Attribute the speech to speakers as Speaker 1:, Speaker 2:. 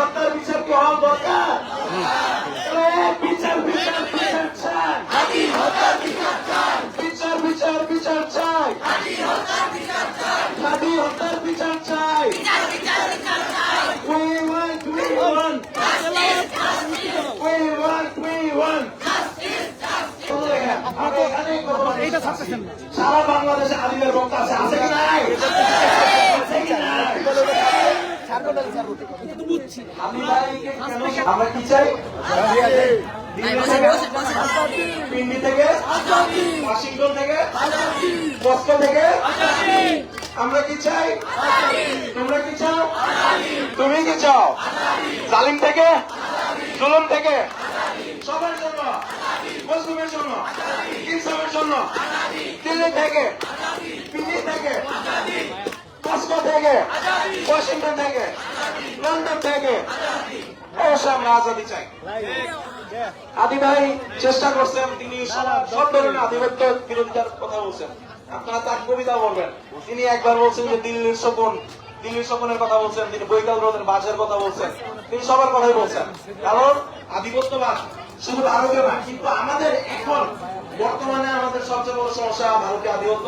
Speaker 1: হত্যার বিচার কি হওয়া দরকার? বিচার বিচার বিচার চাই, বিচার বিচার বিচার চাই, হাদি হত্যার বিচার চাই। We want সারা বাংলাদেশে আদিবের রক্ত আছে, আছে কি নাই? আমরা কি চাই? পিন্ডি থেকে, ওয়াশিংটন থেকে, মস্কো থেকে আমরা কি চাই? তোমরা কি চাও? তুমি কি চাও? জালিম থেকে, জুলুম থেকে, সবার জন্য, মুসলিমের জন্য, ইসলামের জন্য, দিল্লি থেকে, পিন্ডি থেকে, মস্কো থেকে, ওয়াশিংটন থেকে, লন্ডন থেকে অবশ্যই আমরা আজাদি চাই। আদি ভাই চেষ্টা করছেন, তিনি সব ধরনের আধিপত্য বিরোধিতার কথা বলছেন। আপনারা তার কবিতা বলবেন, তিনি একবার বলছেন যে দিল্লির স্বপনের কথা বলছেন, তিনি বৈকাল রোধের বাজের কথা বলছেন, তিনি সবার কথাই বলছেন। কারণ আধিপত্যবাদ শুধু ভারতীয় না, কিন্তু আমাদের এখন বর্তমানে আমাদের সবচেয়ে বড় সমস্যা ভারতীয় আধিপত্য।